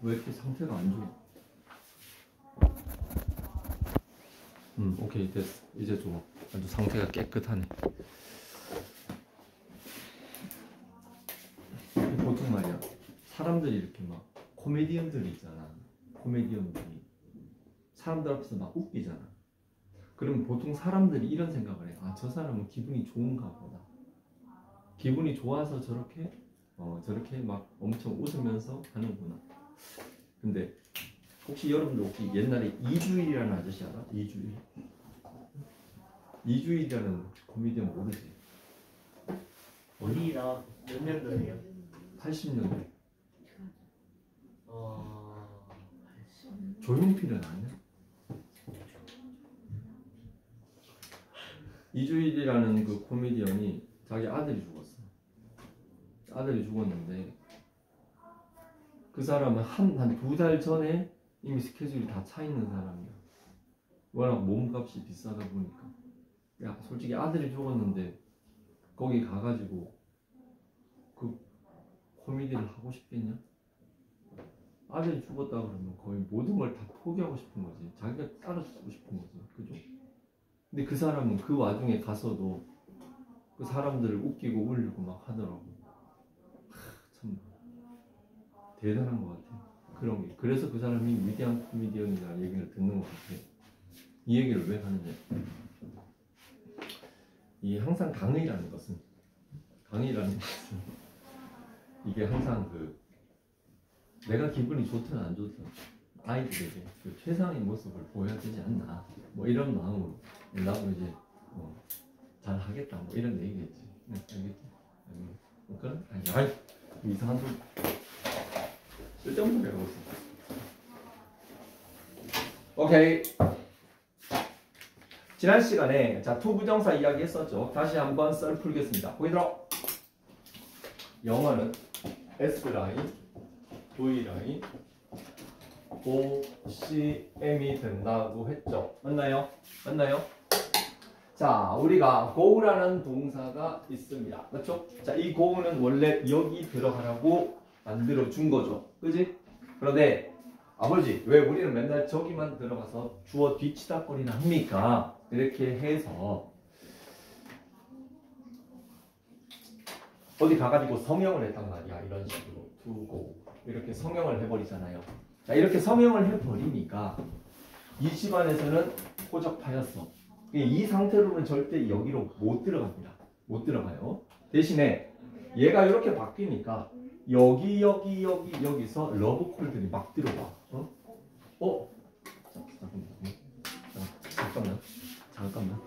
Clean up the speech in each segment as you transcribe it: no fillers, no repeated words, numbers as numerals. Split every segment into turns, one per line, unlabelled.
왜 이렇게 상태가 안 좋아? 오케이, 됐어. 이제 좋아. 아주 상태가 깨끗하네. 보통 말이야, 사람들이 이렇게 막 코미디언들이 있잖아. 코미디언들이 사람들 앞에서 막 웃기잖아. 그러면 보통 사람들이 이런 생각을 해. 아, 저 사람은 기분이 좋은가 보다. 기분이 좋아서 저렇게 저렇게 막 엄청 웃으면서 하는구나. 근데 혹시 여러분들 혹시 옛날에 이주일이라는 아저씨 알아? 이주일? 이주일이라는 코미디언 모르지?
어디나 몇 년도예요?
80년대. 조용필은 아니야? 이주일이라는 그 코미디언이 자기 아들이 죽었어. 아들이 죽었는데 그 사람은 한 2달 전에 이미 스케줄이 다 차 있는 사람이야. 워낙 몸값이 비싸다 보니까. 야, 솔직히 아들이 죽었는데 거기 가가지고 그 코미디를 하고 싶겠냐? 아들이 죽었다 그러면 거의 모든 걸 다 포기하고 싶은 거지. 자기가 따라 죽고 싶은 거지. 그죠? 근데 그 사람은 그 와중에 가서도 그 사람들을 웃기고 울리고 막 하더라고. 참 대단한 것 같아. 그런 게. 그래서 그 사람이 위대한 코미디언이라는 얘기를 듣는 것 같아. 이 얘기를 왜 하느냐? 이 항상 강의라는 것은 이게 항상 내가 기분이 좋든 안 좋든 아이들에게 그 최상의 모습을 보여야 되지 않나, 뭐 이런 마음으로 나도 이제 잘 하겠다, 뭐 이런 얘기겠지. 알겠지? 그런? 아니 이상한 소리, 쓸데없는 소리 하고 있어. 오케이. 지난 시간에 투부정사 이야기 했었죠. 다시 한번 썰 풀겠습니다. 보기 들어. 영어는 S라인, V라인, O, C, M이 된다고 했죠. 맞나요? 자, 우리가 go라는 동사가 있습니다. 그렇죠? 자, 이 go는 원래 여기 들어가라고 만들어 준 거죠. 그지? 그런데 아버지, 왜 우리는 맨날 저기만 들어가서 주어 뒤치다거리나 합니까? 이렇게 해서 어디 가가지고 성형을 했단 말이야. 이런 식으로 to go 이렇게 성형을 해버리잖아요. 자, 이렇게 성형을 해버리니까 이 집안에서는 호적파였어. 이 상태로는 절대 여기로 못 들어갑니다. 못 들어가요. 대신에 얘가 이렇게 바뀌니까 여기서 러브콜들이 막 들어와. 잠깐만.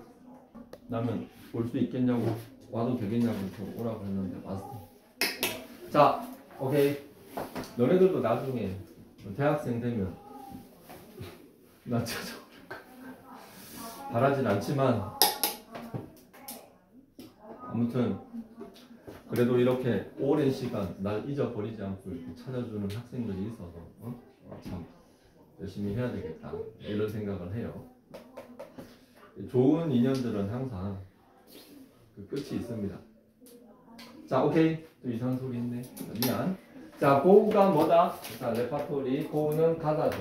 나는 올 수 있겠냐고, 와도 되겠냐고 오라고 했는데 왔어. 자, 오케이. 너네들도 나중에 대학생 되면 나 찾아올까? 바라진 않지만 아무튼 그래도 이렇게 오랜 시간 날 잊어버리지 않고 이렇게 찾아주는 학생들이 있어서 참 열심히 해야 되겠다, 이런 생각을 해요. 좋은 인연들은 항상 그 끝이 있습니다. 자, 오케이. 또 이상한 소리 했네. 미안. 자, go가 뭐다? 자, 레파토리. go는 가다죠.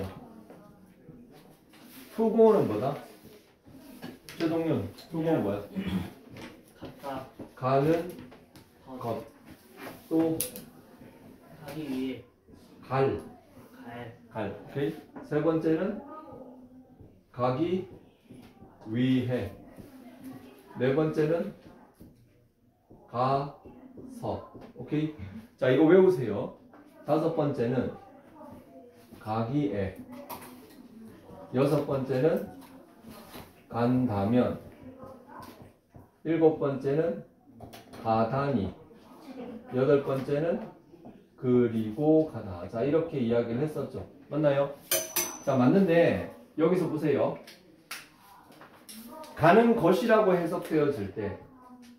to go는 뭐다? 최동윤, to go는 뭐야?
갔다.
가는 것. 또
가기 위해.
갈. 오케이. 세 번째는 가기 위해. 네 번째는 가서. 오케이. 자, 이거 외우세요. 다섯 번째는 가기에. 여섯 번째는 간다면. 일곱 번째는 가다니. 여덟 번째는 그리고 가다. 자, 이렇게 이야기를 했었죠. 맞나요? 자, 맞는데 여기서 보세요. 가는 것이라고 해석되어질 때,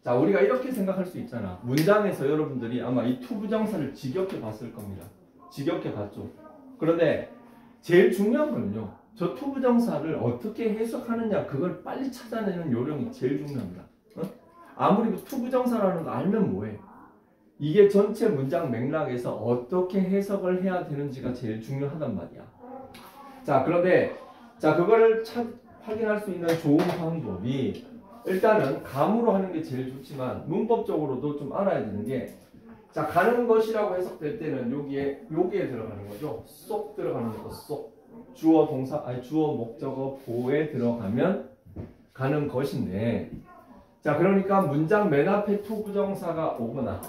자, 우리가 이렇게 생각할 수 있잖아. 문장에서 여러분들이 아마 이 투부정사를 지겹게 봤을 겁니다. 지겹게 봤죠. 그런데 제일 중요한 거는요, 저 투부정사를 어떻게 해석하느냐, 그걸 빨리 찾아내는 요령이 제일 중요합니다. 아무리 그 투부정사라는 거 알면 뭐해? 이게 전체 문장 맥락에서 어떻게 해석을 해야 되는지가 제일 중요하단 말이야. 자, 그런데 자, 그거를 확인할 수 있는 좋은 방법이 일단은 감으로 하는 게 제일 좋지만 문법적으로도 좀 알아야 되는 게 자, 가는 것이라고 해석될 때는 여기에 들어가는 거죠. 쏙 들어가는 거, 쏙. 주어 동사, 아니 주어 목적어 보에 들어가면 가는 것인데 자, 그러니까 문장 맨 앞에 to 부정사가 오거나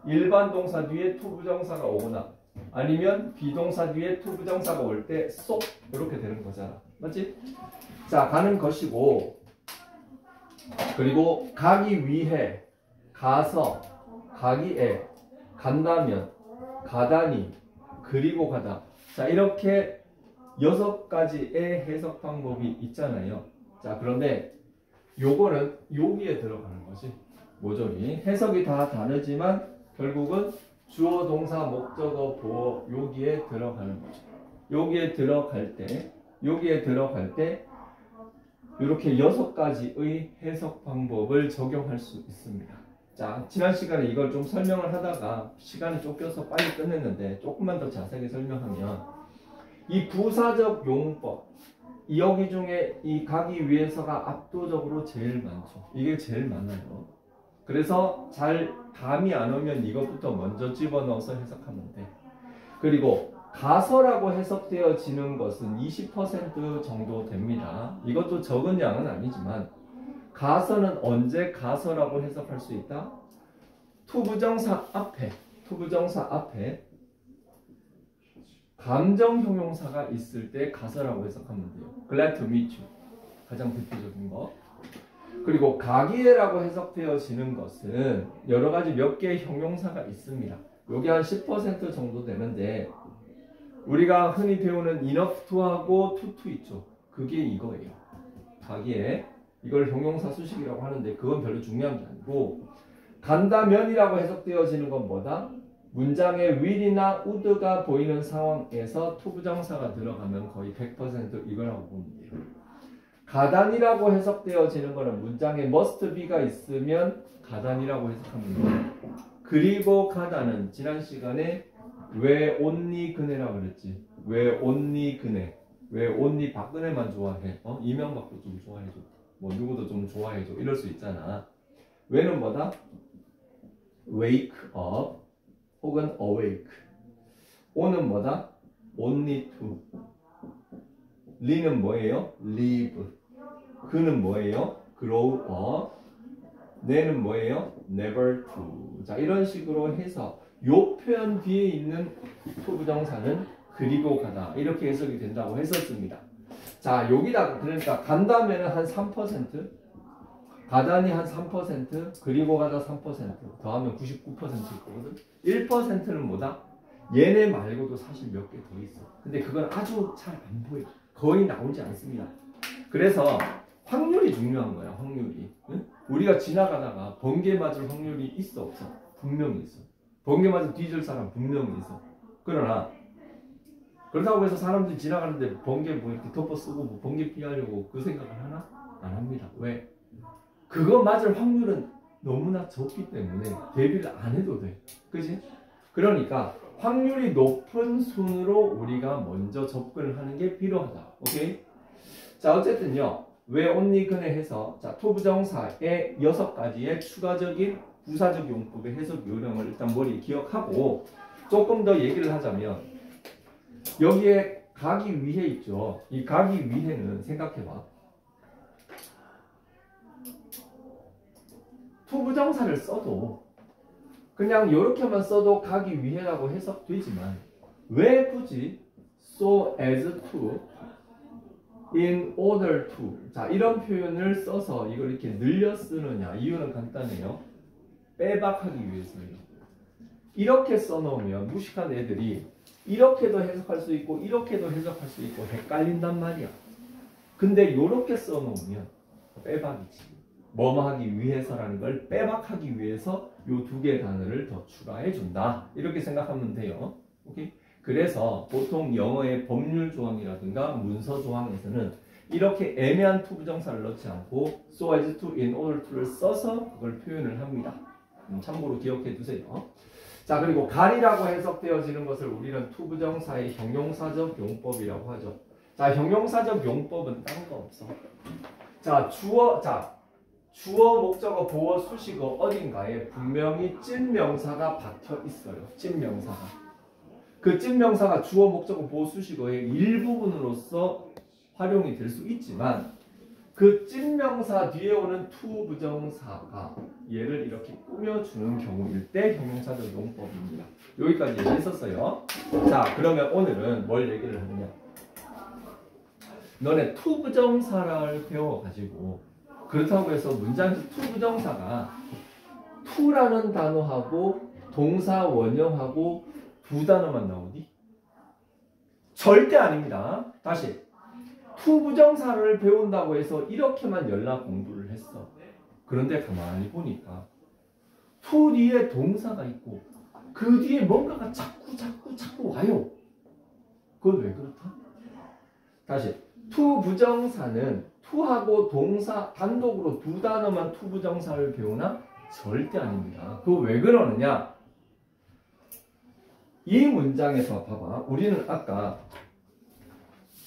일반 동사 뒤에 to 부정사가 오거나 아니면 비동사 뒤에 to 부정사가 올 때 쏙 이렇게 되는 거잖아. 맞지? 자, 가는 것이고 그리고 가기 위해, 가서, 가기에, 간다면, 가다니, 그리고 가다. 자, 이렇게 6가지의 해석 방법이 있잖아요. 자, 그런데 요거는 여기에 들어가는 거지. 모조리. 해석이 다 다르지만 결국은 주어, 동사, 목적어, 보어 여기에 들어가는 거죠. 여기에 들어갈 때 이렇게 6가지의 해석 방법을 적용할 수 있습니다. 자, 지난 시간에 이걸 좀 설명을 하다가 시간이 쫓겨서 빨리 끝냈는데 조금만 더 자세하게 설명하면 이 부사적 용법 여기 중에 이 가기 위해서가 압도적으로 제일 많죠. 이게 제일 많아요. 그래서 잘 감이 안 오면 이것부터 먼저 집어넣어서 해석하면 돼. 그리고 가서라고 해석되어지는 것은 20% 정도 됩니다. 이것도 적은 양은 아니지만 가서는 언제 가서라고 해석할 수 있다? 투부정사 앞에 감정 형용사가 있을 때 가서라고 해석하면 돼요. Glad to meet you. 가장 대표적인 거. 그리고 가기에라고 해석되어지는 것은 여러 가지 몇 개의 형용사가 있습니다. 여기 한 10% 정도 되는데 우리가 흔히 배우는 enough to하고 to 있죠. 그게 이거예요. 가기에 이걸 형용사 수식이라고 하는데 그건 별로 중요한 게 아니고 간다면이라고 해석되어지는 건 뭐다? 문장에 will이나 would가 보이는 상황에서 to 부정사가 들어가면 거의 100% 이거라고 보면 돼요. 가단이라고 해석되어지는 거는 문장에 must be가 있으면 가단이라고 해석하면 돼요. 그리고 가다는 지난 시간에 왜 only 그네라고 그랬지? 왜 only 그네? 왜 only 박근혜만 좋아해? 이명박도 좀 좋아해줘. 뭐 누구도 좀 좋아해줘. 이럴 수 있잖아. 왜는 뭐다? wake up 혹은 awake. o는 뭐다? only to. 리는 뭐예요? live. 그는 뭐예요? grow up. 내는 뭐예요? never to. 자, 이런 식으로 해서 요 표현 뒤에 있는 to 부정사는 그리고 가다 이렇게 해석이 된다고 했었습니다. 자, 여기다 그러니까 간다면은 한 3%, 가다니 한 3%, 그리고 가다 3% 더하면 99%일 거거든. 1%는 뭐다? 얘네 말고도 사실 몇 개 더 있어. 근데 그건 아주 잘 안 보여. 거의 나오지 않습니다. 그래서 확률이 중요한 거야. 확률이. 응? 우리가 지나가다가 번개 맞을 확률이 있어 없어? 분명히 있어. 번개 맞아 뒤질 사람 분명히 있어. 그러나 그렇다고 해서 사람들이 지나가는데 번개 뭐 이렇게 덮어 쓰고 뭐 번개 피하려고 그 생각을 하나? 안 합니다. 왜? 그거 맞을 확률은 너무나 적기 때문에 대비를 안 해도 돼. 그지? 그러니까 확률이 높은 순으로 우리가 먼저 접근을 하는 게 필요하다. 오케이? 자, 어쨌든요. 왜 only 그네 해서 자, 토부정사의 6가지의 추가적인 부사적 용법의 해석 요령을 일단 머리에 기억하고 조금 더 얘기를 하자면 여기에 가기 위해 있죠. 이 가기 위해는 생각해봐. 투부정사를 써도 그냥 이렇게만 써도 가기 위해라고 해석되지만 왜 굳이 so as to, in order to 자 이런 표현을 써서 이걸 이렇게 늘려 쓰느냐? 이유는 간단해요. 빼박하기 위해서예요. 이렇게 써놓으면 무식한 애들이 이렇게도 해석할 수 있고 이렇게도 해석할 수 있고 헷갈린단 말이야. 근데 이렇게 써놓으면 빼박이지. 뭐뭐 하기 위해서라는 걸 빼박하기 위해서 요 2개의 단어를 더 추가해 준다. 이렇게 생각하면 돼요. 오케이? 그래서 보통 영어의 법률 조항이라든가 문서 조항에서는 이렇게 애매한 to 부정사를 넣지 않고 so as to, in order to를 써서 그걸 표현을 합니다. 참고로 기억해 두세요. 자, 그리고 갈이라고 해석되어지는 것을 우리는 투부정사의 형용사적 용법이라고 하죠. 자, 형용사적 용법은 딴 거 없어. 자, 주어, 목적어, 보어, 수식어 어딘가에 분명히 찐명사가 박혀 있어요. 찐명사가. 그 찐명사가 주어, 목적어, 보어, 수식어의 일부분으로서 활용이 될 수 있지만 그 찐명사 뒤에 오는 투부정사가 얘를 이렇게 꾸며주는 경우일 때 형용사적 용법입니다. 여기까지 얘기했었어요. 자, 그러면 오늘은 뭘 얘기를 하느냐. 너네 투부정사를 배워가지고 그렇다고 해서 문장에서 투부정사가 투라는 단어하고 동사 원형하고 두 단어만 나오니? 절대 아닙니다. 다시. 투부정사를 배운다고 해서 이렇게만 연락 공부를 했어. 그런데 가만히 보니까 투 뒤에 동사가 있고 그 뒤에 뭔가가 자꾸 와요. 그건 왜 그렇다? 다시. 투부정사는 투하고 동사 단독으로 두 단어만 투부정사를 배우나? 절대 아닙니다. 그거 왜 그러느냐? 이 문장에서 봐봐. 우리는 아까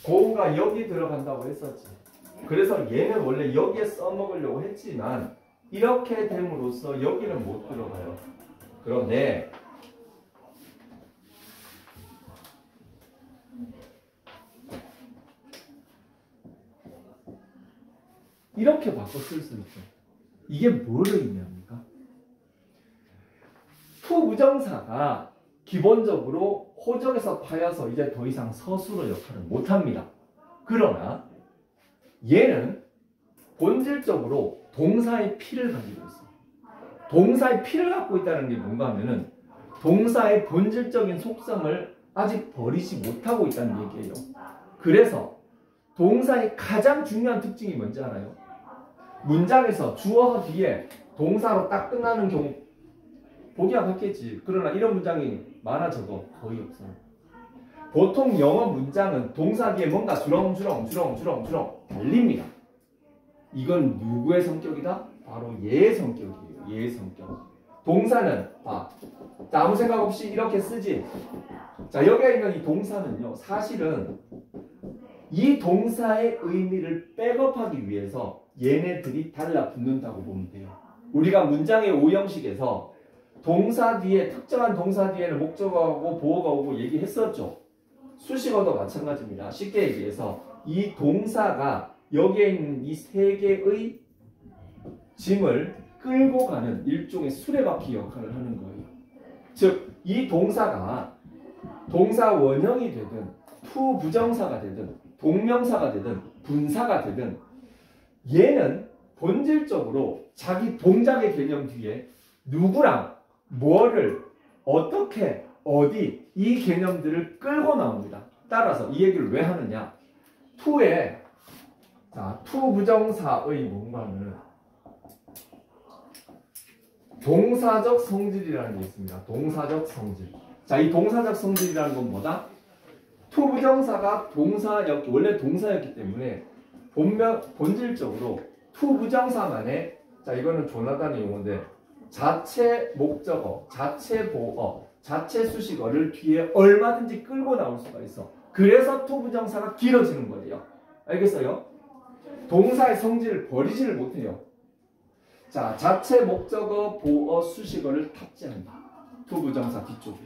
고가 여기 들어간다고 했었지. 그래서 얘는 원래 여기에 써먹으려고 했지만 이렇게 됨으로써 여기는 못 들어가요. 그런데 이렇게 바꿔 쓸 수 있죠. 이게 뭘 의미합니까? 투부정사가 기본적으로 호적에서 파여서 이제 더 이상 서술어 역할을 못합니다. 그러나 얘는 본질적으로 동사의 피를 가지고 있어. 동사의 피를 갖고 있다는 게 뭔가 하면은 동사의 본질적인 속성을 아직 버리지 못하고 있다는 얘기예요. 그래서 동사의 가장 중요한 특징이 뭔지 알아요? 문장에서 주어 뒤에 동사로 딱 끝나는 경우 보기야 봤겠지. 그러나 이런 문장이 많아져도 거의 없어요. 보통 영어 문장은 동사 뒤에 뭔가 주렁주렁 달립니다. 이건 누구의 성격이다? 바로 얘의 성격이에요. 얘의 성격. 동사는 자, 아무 생각 없이 이렇게 쓰지. 자, 여기에 있는 이 동사는요. 사실은 이 동사의 의미를 백업하기 위해서 얘네들이 달라붙는다고 보면 돼요. 우리가 문장의 오형식에서 동사 뒤에 특정한 동사 뒤에는 목적어하고 보어가 오고 얘기했었죠. 수식어도 마찬가지입니다. 쉽게 얘기해서 이 동사가 여기에 있는 이 세 개의 짐을 끌고 가는 일종의 수레바퀴 역할을 하는 거예요. 즉, 이 동사가 동사 원형이 되든 투부정사가 되든 동명사가 되든 분사가 되든 얘는 본질적으로 자기 동작의 개념 뒤에 누구랑 뭐를 어떻게 어디 이 개념들을 끌고 나옵니다. 따라서 이 얘기를 왜 하느냐? 투의 투부정사의 뭔가 하면 동사적 성질이라는 게 있습니다. 동사적 성질. 자, 이 동사적 성질이라는 건 뭐다? 투부정사가 원래 동사였기 때문에 본질적으로 투부정사만의, 자, 이거는 조나단의 용어인데, 자체 목적어, 자체 보어, 자체 수식어를 뒤에 얼마든지 끌고 나올 수가 있어. 그래서 투부정사가 길어지는 거예요. 알겠어요? 동사의 성질을 버리지를 못해요. 자, 자체 목적어, 보어, 수식어를 탑재한다. 투부정사 뒤쪽에.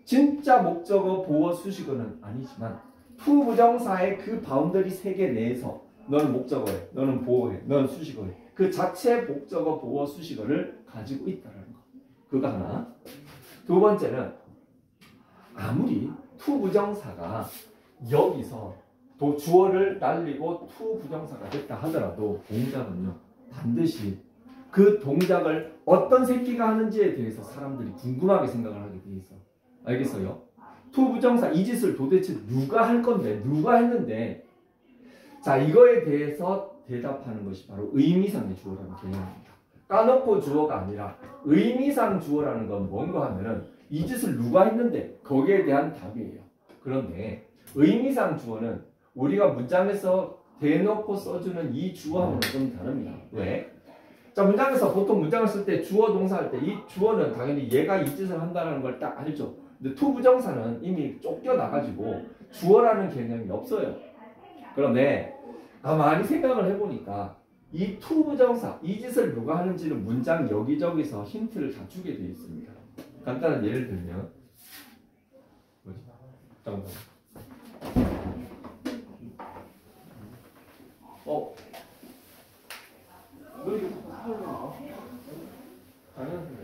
진짜 목적어, 보어, 수식어는 아니지만 투부정사의 그 바운더리 세계 내에서 너는 목적어해, 너는 보어해, 너는 수식어해. 그 자체 목적어, 보어, 수식어를 가지고 있다는 거. 그거 하나. 두 번째는 아무리 투부정사가 여기서 주어를 날리고 투부정사가 됐다 하더라도 동작은요, 반드시 그 동작을 어떤 새끼가 하는지에 대해서 사람들이 궁금하게 생각을 하게 돼 있어. 알겠어요? 투부정사 이 짓을 도대체 누가 할 건데, 누가 했는데, 자, 이거에 대해서 대답하는 것이 바로 의미상의 주어라는 개념입니다. 까놓고 주어가 아니라 의미상 주어라는 건 뭔가 하면은 이 짓을 누가 했는데 거기에 대한 답이에요. 그런데 의미상 주어는 우리가 문장에서 대놓고 써주는 이 주어하고는 좀 다릅니다. 왜? 자, 문장에서 보통 문장을 쓸 때 주어 동사 할 때 이 주어는 당연히 얘가 이 짓을 한다는 걸 딱 알죠. 근데 투부정사는 이미 쫓겨나가지고 주어라는 개념이 없어요. 그런데 가만히 생각을 해보니까 이 투부정사, 이 짓을 누가 하는지는 문장 여기저기서 힌트를 다 주게 되어 있습니다. 간단한 예를 들면 뭐지? 잠깐만. 너 이거 자꾸 나와? 당연히.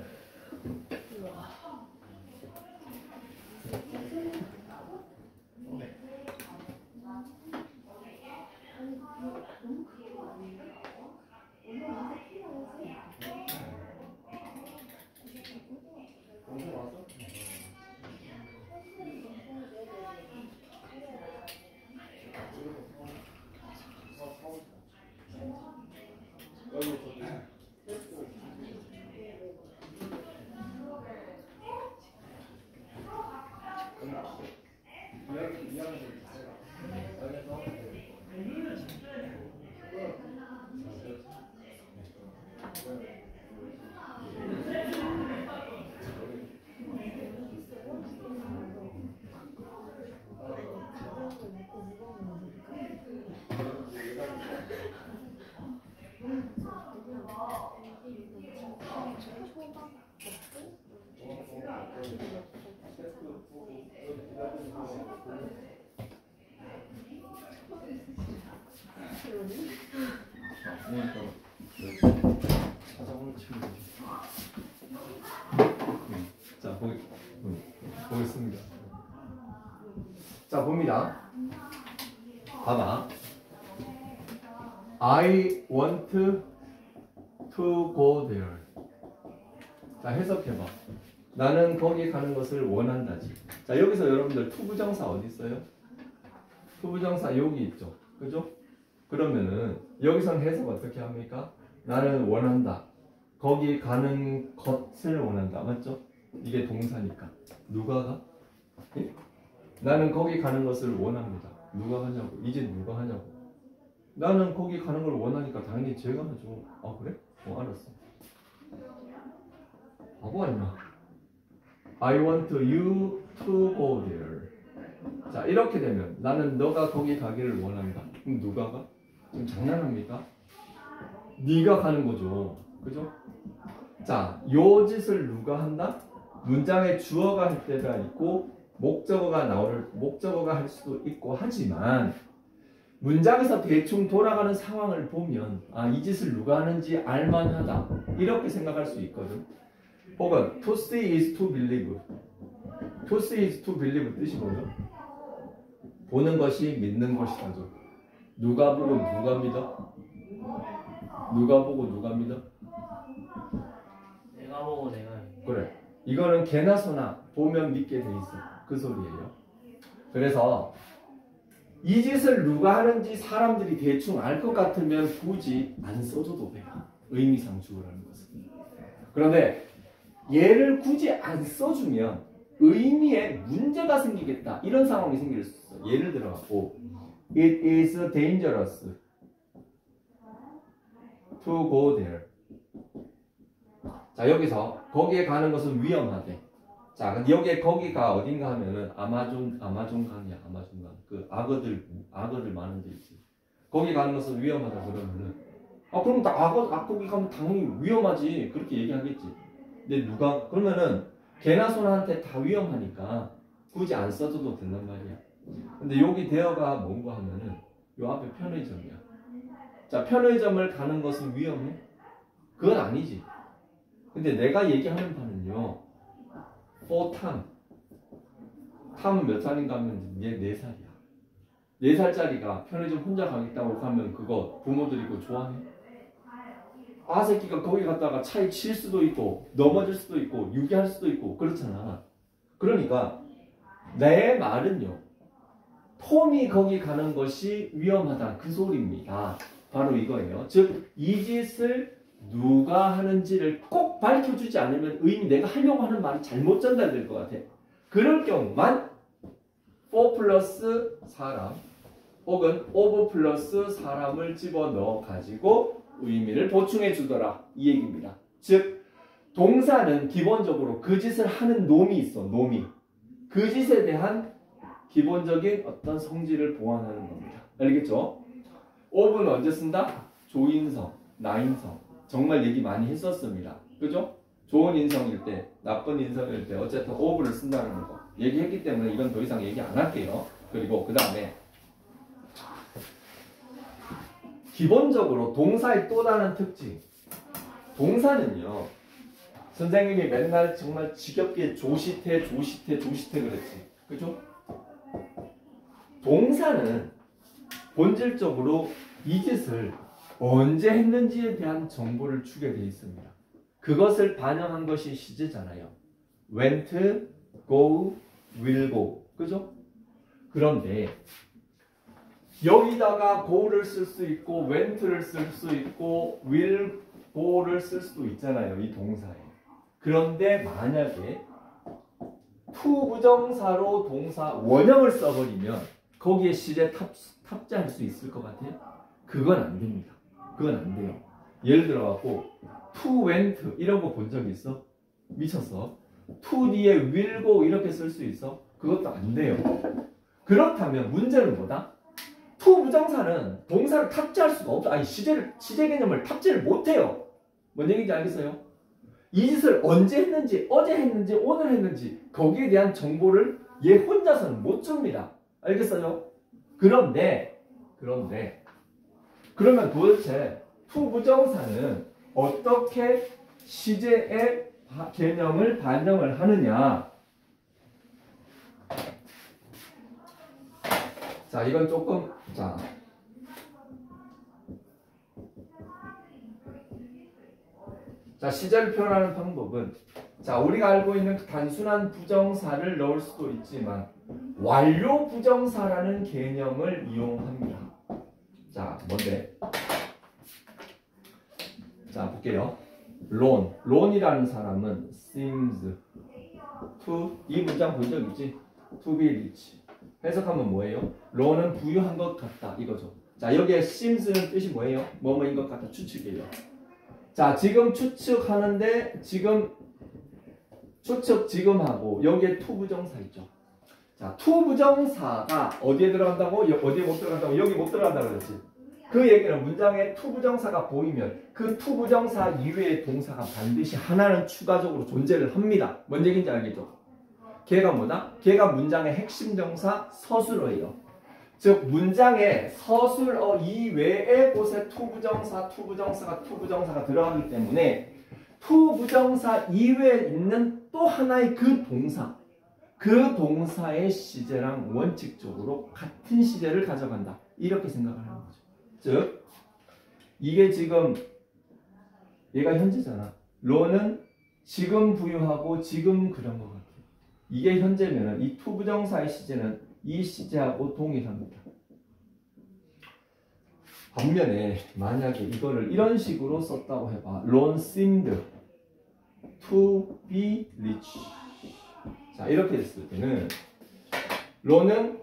자, 보겠습니다. 자, 봅니다. 봐봐. I want to go there. 자, 해석해봐. 나는 거기 가는 것을 원한다지. 자, 여기서 여러분들 투부정사 어디 있어요? 투부정사 여기 있죠. 그죠? 그러면은 여기선 해석 어떻게 합니까? 나는 원한다. 거기 가는 것을 원한다. 맞죠? 이게 동사니까. 누가 가? 예? 나는 거기 가는 것을 원합니다. 누가 하냐고. 이제 누가 하냐고. 나는 거기 가는 걸 원하니까 당연히 제가 하죠. 아, 그래? 알았어. 바보 아니야. I want you to go there. 자, 이렇게 되면 나는 너가 거기 가기를 원한다. 그럼 누가 가? 지금 장난합니까? 네가 가는 거죠. 그죠? 자, 요 짓을 누가 한다? 문장에 주어가 할 때가 있고 목적어가 할 수도 있고 하지만 문장에서 대충 돌아가는 상황을 보면 아, 이 짓을 누가 하는지 알만하다. 이렇게 생각할 수 있거든. 혹은 to see is to believe. to see is to believe 뜻이 뭐죠? 보는 것이 믿는 것이다죠. 누가 보고 누가 믿어? 누가 보고 누가 믿어?
내가 보고 내가 믿어.
그래. 이거는 개나 소나 보면 믿게 돼 있어. 그 소리예요. 그래서 이 짓을 누가 하는지 사람들이 대충 알 것 같으면 굳이 안 써줘도 돼요. 의미상 주어라는 것은. 그런데 얘를 굳이 안 써주면 의미에 문제가 생기겠다. 이런 상황이 생길 수 있어. 예를 들어갖고 It is dangerous to go there. 자, 여기서 거기에 가는 것은 위험하대. 자, 근데 여기에 거기가 어딘가 하면은 아마존 강이야. 아마존 강. 그 악어들 많은 데 있지. 거기 가는 것은 위험하다 그러면은 그럼 거기 가면 당연히 위험하지. 그렇게 얘기하겠지. 근데 누가 그러면은 개나 소나한테 다 위험하니까 굳이 안 써줘도 된단 말이야. 근데 여기 대어가 뭔가 하면은 요 앞에 편의점이야. 자, 편의점을 가는 것은 위험해? 그건 아니지. 근데 내가 얘기하는 바는요. 탐은 몇 살인가 하면 얘 4살이야. 4살짜리가 편의점 혼자 가겠다고 하면 그거 부모들이 그거 좋아해? 새끼가 거기 갔다가 차에 칠 수도 있고 넘어질 수도 있고 유기할 수도 있고 그렇잖아. 그러니까 내 말은요. 톰이 거기 가는 것이 위험하다. 그 소리입니다. 바로 이거예요. 즉 이 짓을 누가 하는지를 꼭 밝혀주지 않으면 의미 내가 하려고 하는 말이 잘못 전달될 것 같아. 그럴 경우만 for 플러스 사람 혹은 of 플러스 사람을 집어넣어 가지고 의미를 보충해 주더라. 이 얘기입니다. 즉 동사는 기본적으로 그 짓을 하는 놈이 있어. 놈이. 그 짓에 대한 기본적인 어떤 성질을 보완하는 겁니다. 알겠죠? of는 언제 쓴다? 조인성, 나인성. 정말 얘기 많이 했었습니다. 그죠? 좋은 인성일 때, 나쁜 인성일 때 어쨌든 of를 쓴다는 거 얘기했기 때문에 이건 더 이상 얘기 안 할게요. 그리고 그 다음에 기본적으로 동사의 또 다른 특징. 동사는요. 선생님이 맨날 정말 지겹게 조시태 그랬지. 그죠? 동사는 본질적으로 이 짓을 언제 했는지에 대한 정보를 주게 되어 있습니다. 그것을 반영한 것이 시제잖아요. went, go, will go. 그죠? 그런데 여기다가 go를 쓸 수 있고 went를 쓸 수 있고 will go를 쓸 수도 있잖아요. 이 동사에. 그런데 만약에 to 부정사로 동사 원형을 써버리면 거기에 시제 탑재할 수 있을 것 같아요? 그건 안 됩니다. 그건 안 돼요. 예를 들어갖고 to went 이런 거 본 적 있어? 미쳤어. to 뒤에 will go 이렇게 쓸 수 있어? 그것도 안 돼요. 그렇다면 문제는 뭐다? to 부정사는 동사를 탑재할 수가 없어. 아니 시제 개념을 탑재를 못해요. 뭔 얘기인지 알겠어요? 이 짓을 언제 했는지, 어제 했는지, 오늘 했는지 거기에 대한 정보를 얘 혼자서는 못 줍니다. 알겠어요? 그러면 도대체 to 부정사는 어떻게 시제의 개념을 반영을 하느냐? 자, 이건 조금 자, 시제를 표현하는 방법은 우리가 알고 있는 단순한 부정사를 넣을 수도 있지만 완료 부정사라는 개념을 이용합니다. 자, 뭔데? 자, 볼게요. 론이라는 사람은 seems to 이 문장 본 적 있지? to be rich. 해석하면 뭐예요? 론은 부유한 것 같다 이거죠. 자, 여기에 seems는 뜻이 뭐예요? 뭐뭐인 것 같다 추측이에요. 자, 지금 추측하는데 지금 하고 여기에 to 부정사 있죠. 자, to 부정사가 어디에 들어간다고? 어디에 못 들어간다고? 여기 못 들어간다고 그랬지. 그 얘기는 문장에 to 부정사가 보이면 그 to 부정사 이외의 동사가 반드시 하나는 추가적으로 존재를 합니다. 뭔 얘기인지 알겠죠? 걔가 뭐다? 걔가 문장의 핵심 정사 서술어예요. 즉 문장에 서술어 이외의 곳에 to 부정사가 들어가기 때문에 to 부정사 이외에 있는 또 하나의 그 동사의 시제랑 원칙적으로 같은 시제를 가져간다. 이렇게 생각을 하는 거죠. 즉 이게 지금 얘가 현재잖아. 론은 지금 부유하고 지금 그런 것 같아. 이게 현재면은 이 to 부정사의 시제는 이 시제하고 동일합니다. 반면에 만약에 이거를 이런 식으로 썼다고 해봐. 론 seemed to be rich. 자, 이렇게 했을 때는 론은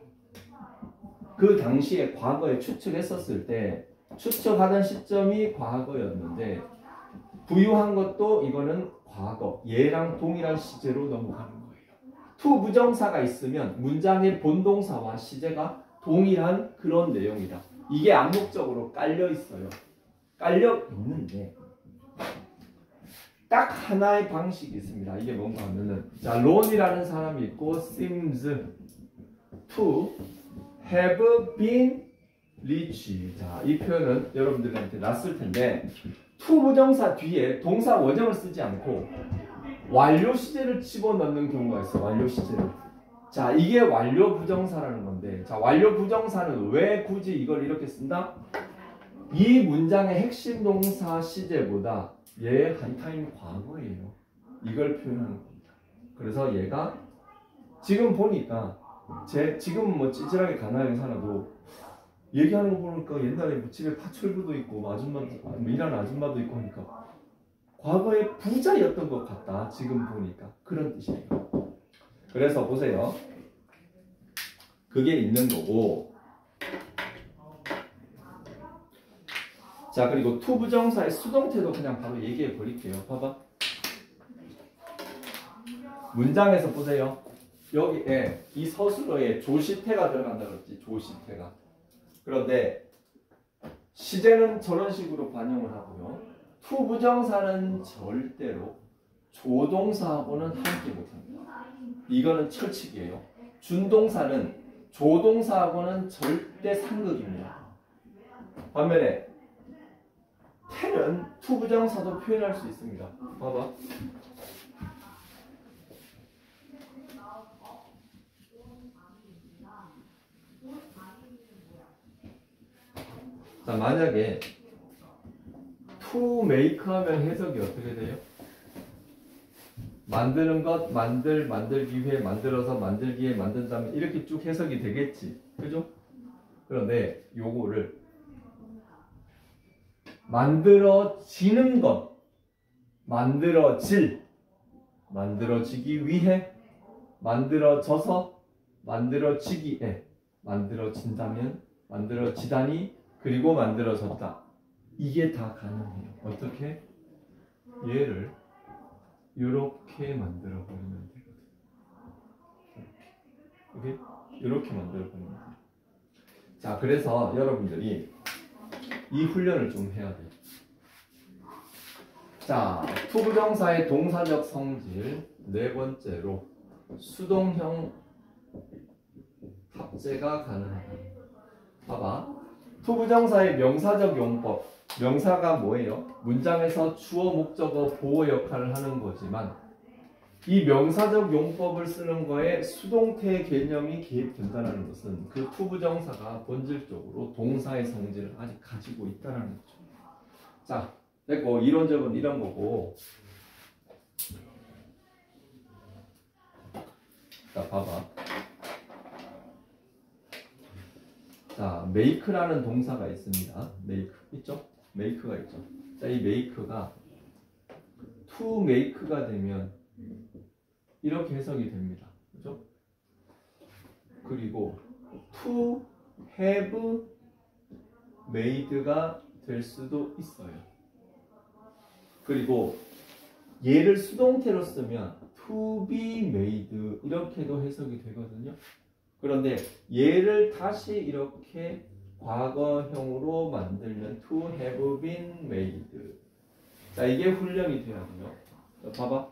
그 당시에 과거에 추측했었을 때 추측하던 시점이 과거였는데 부유한 것도 이거는 과거, 얘랑 동일한 시제로 넘어가는 거예요. to 부정사가 있으면 문장의 본동사와 시제가 동일한 그런 내용이다. 이게 암묵적으로 깔려 있어요. 깔려 있는데 딱 하나의 방식이 있습니다. 이게 뭔가 하면은 자, 론이라는 사람이 있고 seems to have been rich. 자, 이 표현은 여러분들한테 낯설 텐데 to 부정사 뒤에 동사 원형을 쓰지 않고 완료 시제를 집어넣는 경우가 있어. 완료 시제를. 자, 이게 완료 부정사라는 건데 자, 완료 부정사는 왜 굳이 이걸 이렇게 쓴다? 이 문장의 핵심 동사 시제보다 얘 한타임 과거예요. 이걸 표현하는 겁니다. 그래서 얘가 지금 보니까 지금 뭐 찌질하게 가난하게 살아도 얘기하는 거 보니까 옛날에 뭐 집에 파출부도 있고 일하는 아줌마도 있고 하니까 과거에 부자였던 것 같다. 지금 보니까 그런 뜻이에요. 그래서 보세요. 그게 있는 거고 자, 그리고 투부정사의 수동태도 그냥 바로 얘기해 버릴게요. 봐봐. 문장에서 보세요. 여기에 이 서술어에 조시태가 들어간다 그랬지. 조시태가. 그런데 시제는 저런 식으로 반영을 하고요. 투부정사는 절대로 조동사하고는 함께 못합니다. 이거는 철칙이에요. 준동사는 조동사하고는 절대 상극입니다. 반면에 태는 투부정사도 표현할 수 있습니다. 봐봐. 자, 만약에 to make 하면 해석이 어떻게 돼요? 만드는 것, 만들기 위해, 만들어서, 만들기에, 만든다면 이렇게 쭉 해석이 되겠지. 그죠? 그런데 요거를 만들어지는 것, 만들어지기 위해, 만들어져서, 만들어지기에, 만들어진다면, 만들어지다니, 그리고 만들어졌다. 이게 다 가능해요. 어떻게? 얘를 이렇게 만들어 버리면 되거든. 이렇게 만들어 버리면 돼요. 자, 그래서 여러분들이 이 훈련을 좀 해야 돼요. 자, 투부정사의 동사적 성질 네 번째로 수동형 탑재가 가능하다. 봐봐. 투부정사의 명사적 용법. 명사가 뭐예요? 문장에서 주어, 목적어, 보호 역할을 하는 거지만 이 명사적 용법을 쓰는 거에 수동태의 개념이 개입된다는 것은 그 투부정사가 본질적으로 동사의 성질을 아직 가지고 있다는 거죠. 자, 됐고 이론적은 이런 거고. 자, 봐봐. 자, make라는 동사가 있습니다. make 있죠? make가 있죠. 자, 이 make가 to make가 되면 이렇게 해석이 됩니다. 그죠? 그리고 to have made가 될 수도 있어요. 그리고 얘를 수동태로 쓰면 to be made 이렇게도 해석이 되거든요. 그런데 얘를 다시 이렇게 과거형으로 만들면 to have been made. 자, 이게 훈련이 돼야 돼요. 자, 봐봐.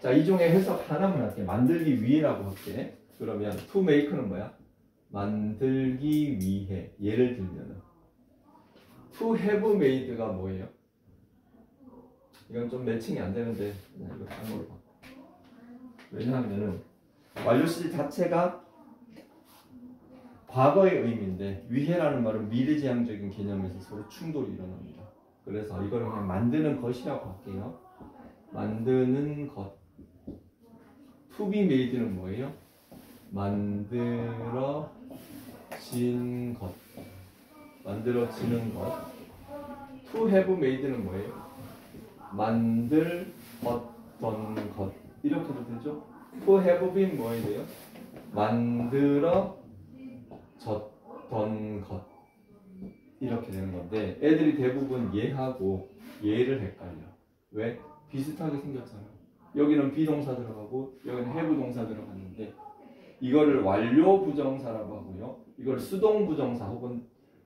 자, 이 중에 해석 하나만 할게. 만들기 위해라고 할게. 그러면 to make는 뭐야? 만들기 위해. 예를 들면은 to have made가 뭐예요? 이건 좀 매칭이 안 되는데 그냥 이거 딴 걸로 봐. 왜냐하면은 완료시 자체가 과거의 의미인데 위해라는 말은 미래지향적인 개념에서 서로 충돌이 일어납니다. 그래서 이걸 그냥 만드는 것이라고 할게요. 만드는 것. To be made는 뭐예요? 만들어진 것. 만들어지는 것. To have made는 뭐예요? 만들 어떤 것. 이렇게도 되죠? To have been 뭐예요? 만들어졌던 것. 이렇게 되는 건데 애들이 대부분 얘하고 얘를 헷갈려. 왜? 비슷하게 생겼잖아요. 여기는 비동사 들어가고 여기는 have 동사 들어갔는데 이거를 완료 부정사라고 하고요. 이걸 수동 부정사 혹은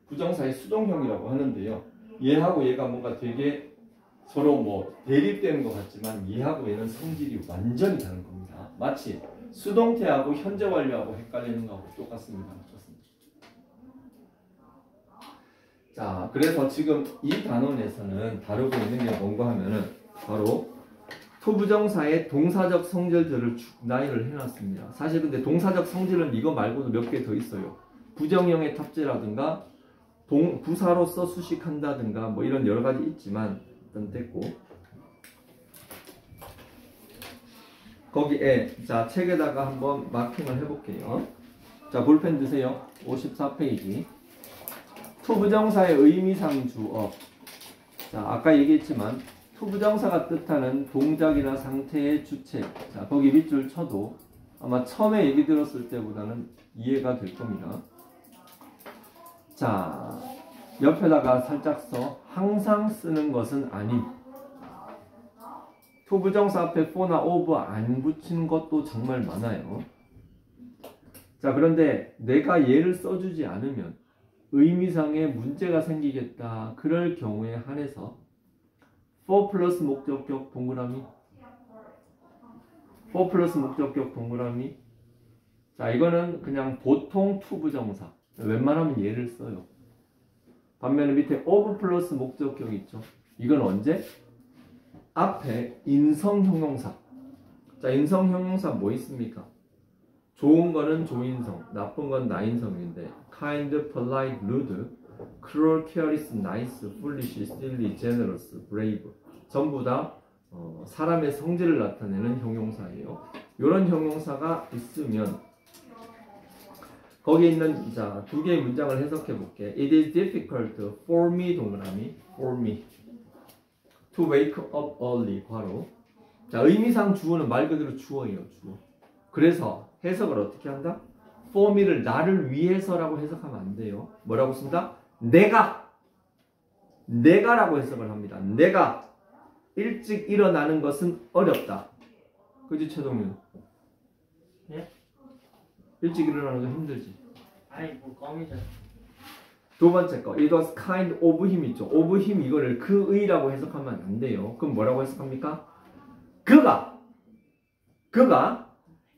부정사의 수동형이라고 하는데요. 얘하고 얘가 뭔가 되게 서로 뭐 대립되는 것 같지만 얘하고 얘는 성질이 완전히 다른 겁니다. 마치 수동태하고 현재 완료하고 헷갈리는 거하고 똑같습니다. 자, 그래서 지금 이 단원에서는 다루고 있는 게 뭔가 하면은 바로 투부정사의 동사적 성질들을 쭉 나열을 해놨습니다. 사실 근데 동사적 성질은 이거 말고도 몇 개 더 있어요. 부정형의 탑재라든가 부사로서 수식한다든가 뭐 이런 여러 가지 있지만 일단 됐고 거기에 자 책에다가 한번 마킹을 해볼게요. 자 볼펜 드세요. 54페이지. 투부정사의 의미상 주어. 자 아까 얘기했지만 투부정사가 뜻하는 동작이나 상태의 주체. 자 거기 밑줄 쳐도 아마 처음에 얘기 들었을 때보다는 이해가 될 겁니다. 자, 옆에다가 살짝 써. 항상 쓰는 것은 아님. to 부정사 앞에 for나 of 안 붙이는 것도 정말 많아요. 자, 그런데 내가 얘를 써주지 않으면 의미상의 문제가 생기겠다. 그럴 경우에 한해서 for 플러스 목적격 동그라미, for 플러스 목적격 동그라미. 자, 이거는 그냥 보통 to 부정사. 웬만하면 얘를 써요. 반면에 밑에 of 플러스 목적격 있죠. 이건 언제? 앞에 인성 형용사. 자, 인성 형용사 뭐 있습니까? 좋은 거는 조인성, 나쁜 건 나인성인데 kind, polite, rude, cruel, careless, nice, foolish, silly, generous, brave 전부 다 사람의 성질을 나타내는 형용사예요. 이런 형용사가 있으면 거기에 있는 자, 두 개의 문장을 해석해 볼게. It is difficult for me 동그라미 for me to wake up early 괄호. 자, 의미상 주어는 말 그대로 주어예요. 주어. 그래서 해석을 어떻게 한다? for me를 나를 위해서라고 해석하면 안 돼요. 뭐라고 쓴다? 내가라고 해석을 합니다. 내가 일찍 일어나는 것은 어렵다. 그지 최동윤?
예?
일찍 일어나는 건 힘들지.
아니 뭐 껌이잖아.
두 번째 거, it was kind of him 있죠. of him 이거를 그의라고 해석하면 안 돼요. 그럼 뭐라고 해석합니까? 그가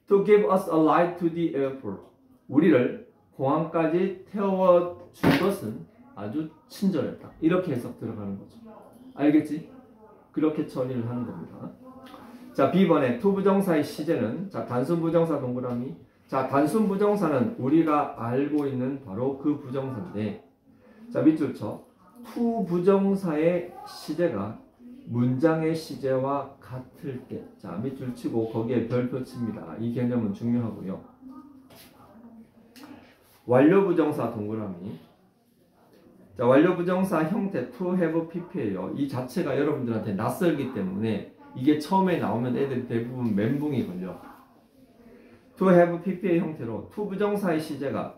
to give us a ride to the airport. 우리를 공항까지 태워준 것은 아주 친절했다. 이렇게 해석 들어가는 거죠. 알겠지? 그렇게 처리를 하는 겁니다. 자, B번에 to 부정사의 시제는 자, 단순 부정사 동그라미. 자, 단순 부정사는 우리가 알고 있는 바로 그 부정사인데 자, 밑줄 쳐. to 부정사의 시제가 문장의 시제와 같을 때 자, 밑줄 치고 거기에 별표 칩니다. 이 개념은 중요하고요. 완료 부정사 동그라미. 자, 완료 부정사 형태 to have pp예요. 이 자체가 여러분들한테 낯설기 때문에 이게 처음에 나오면 애들이 대부분 멘붕이 걸려. to have pp의 형태로 to 부정사의 시제가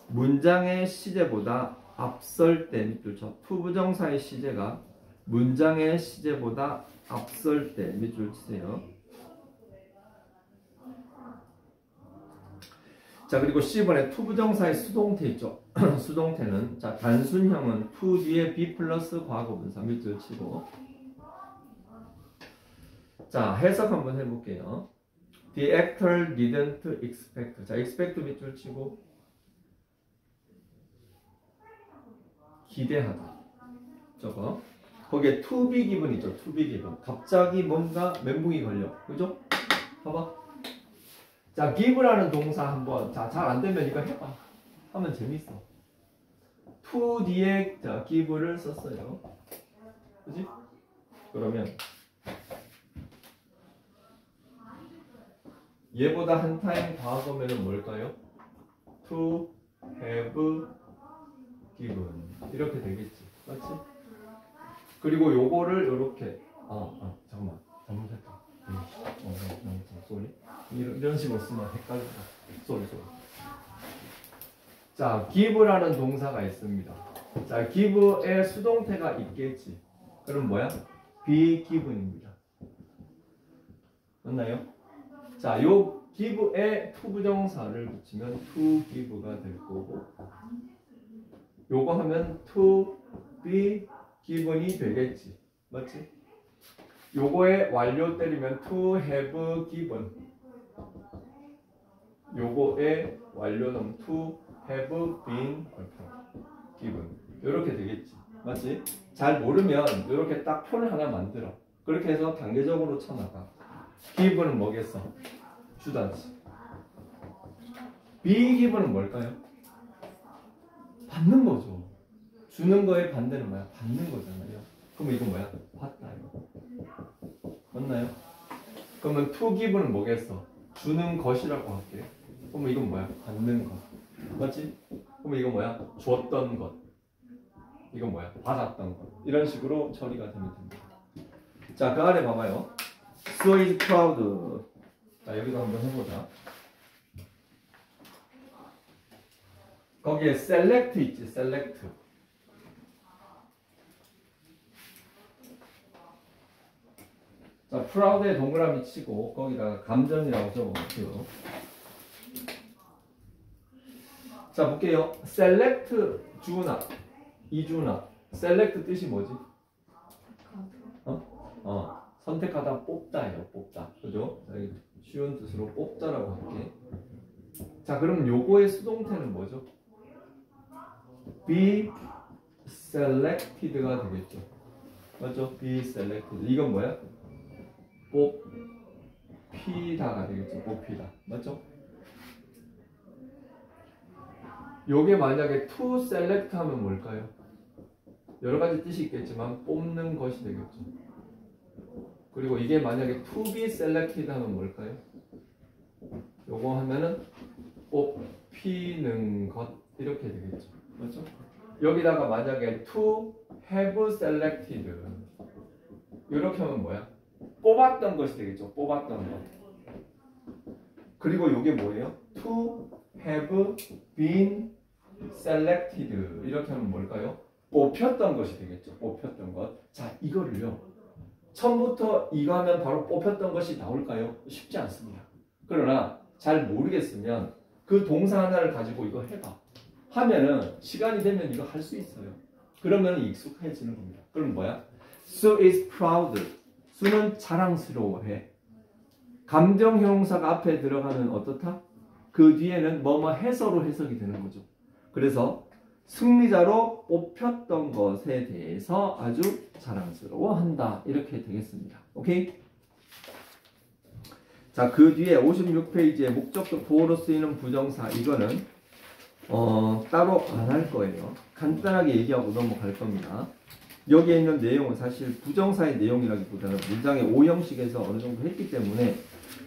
문장의 시제보다 앞설 때 밑줄 쳐. to 부정사의 시제가 문장의 시제보다 앞설 때 밑줄 치세요. 자, 그리고 C번에 to 부정사의 수동태 있죠. 수동태는 자, 단순형은 to 뒤에 be 플러스 과거분사 밑줄 치고 자, 해석 한번 해볼게요. The actor didn't expect. 자, expect 밑줄 치고 기대하다. 저거 거기에 to be given 있죠. to be given. 갑자기 뭔가 멘붕이 걸려. 그죠? 봐봐. 자, give라는 동사 한번 자, 잘 안 되면 이거 해봐. 하면 재밌어. to 뒤에 자, give를 썼어요. 그지? 그러면 얘보다 한 타임 과거면은 뭘까요? to have given 이렇게 되겠지. 맞지? 그리고 요거를 요렇게 잠깐만 잘못했다. 쏘리 이런 식으로 쓰면 헷갈린다. 쏘리. 자, give라는 동사가 있습니다. 자, give의 수동태가 있겠지. 그럼 뭐야? be given입니다. 맞나요? 자, 요 give에 to 부정사를 붙이면 to give가 될 거고 요거 하면 to be given이 되겠지. 맞지? 요거에 완료 때리면 to have given 요거에 완료는 to have been given 요렇게 되겠지. 맞지? 잘 모르면 요렇게 딱 표를 하나 만들어. 그렇게 해서 단계적으로 쳐나가. given은 뭐겠어? 주다지. be given은 뭘까요? 받는 거죠. 주는 거의 반대는 뭐야? 받는 거잖아요. 그럼 이건 뭐야? 받다 이거. 맞나요? 그러면 to give는 뭐겠어? 주는 것이라고 할게. 그러면 이건 뭐야? 받는 것. 맞지? 그러면 이건 뭐야? 줬던 것. 이건 뭐야? 받았던 것. 이런 식으로 처리가 되면 됩니다. 자, 그 아래 봐봐요. So is proud. 자, 여기도 한번 해보자. 거기에 select 있지, select. 자, proud에 동그라미 치고 거기다가 감정이라고 적어볼게요. 자, 볼게요. select 주나, 이주나. select 뜻이 뭐지? 선택하다 뽑다예요, 뽑다. 그죠? 자, 쉬운 뜻으로 뽑다라고 할게. 자, 그럼 요거의 수동태는 뭐죠? be selected가 되겠죠. 맞죠? be selected. 이건 뭐야? 뽑히다가 되겠죠. 뽑히다. 맞죠? 요게 만약에 to select 하면 뭘까요? 여러 가지 뜻이 있겠지만 뽑는 것이 되겠죠. 그리고 이게 만약에 to be selected 하면 뭘까요? 요거 하면은 뽑히는 것 이렇게 되겠죠. 맞죠? 여기다가 만약에 to have selected 이렇게 하면 뭐야? 뽑았던 것이 되겠죠. 뽑았던 것. 그리고 요게 뭐예요? to have been selected 이렇게 하면 뭘까요? 뽑혔던 것이 되겠죠. 뽑혔던 것. 자, 이거를요. 처음부터 이거 하면 바로 뽑혔던 것이 나올까요? 쉽지 않습니다. 그러나 잘 모르겠으면 그 동사 하나를 가지고 이거 해봐. 하면은 시간이 되면 이거 할 수 있어요. 그러면 익숙해지는 겁니다. 그럼 뭐야? Sue is proud. 수는 자랑스러워해. 감정 형용사가 앞에 들어가면 어떻다? 그 뒤에는 뭐뭐 해서로 해석이 되는 거죠. 그래서 승리자로 뽑혔던 것에 대해서 아주 자랑스러워한다. 이렇게 되겠습니다. 오케이? 자, 그 뒤에 56페이지에 목적격 보호로 쓰이는 부정사 이거는 따로 안 할 거예요. 간단하게 얘기하고 넘어갈 겁니다. 여기에 있는 내용은 사실 부정사의 내용이라기보다는 문장의 오형식에서 어느 정도 했기 때문에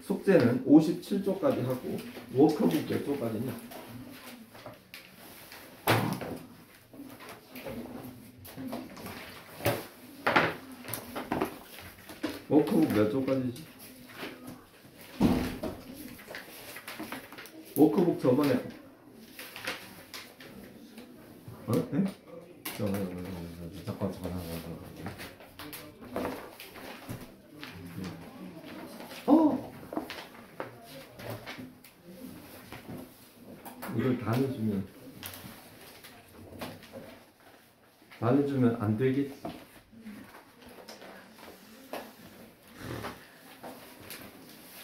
숙제는 57쪽까지 하고 워크북 몇 쪽까지냐? 워크북 몇 쪽까지지? 워크북 저번에 네? 잠깐 이걸 다 내주면 안 되겠지.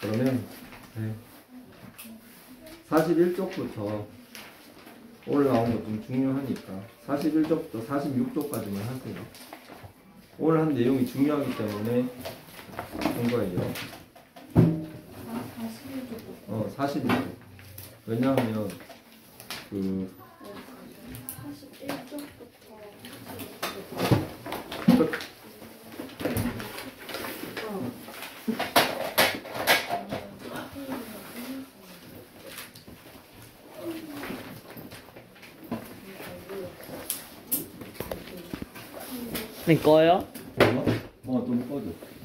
그러면 41쪽부터 올라온 거 좀 중요하니까 41쪽부터 46쪽까지만 하세요. 오늘 한 내용이 중요하기 때문에 한 거예요. 41쪽. 왜냐하면 그
41쪽부터
네, 꺼요?
좀 꺼줘.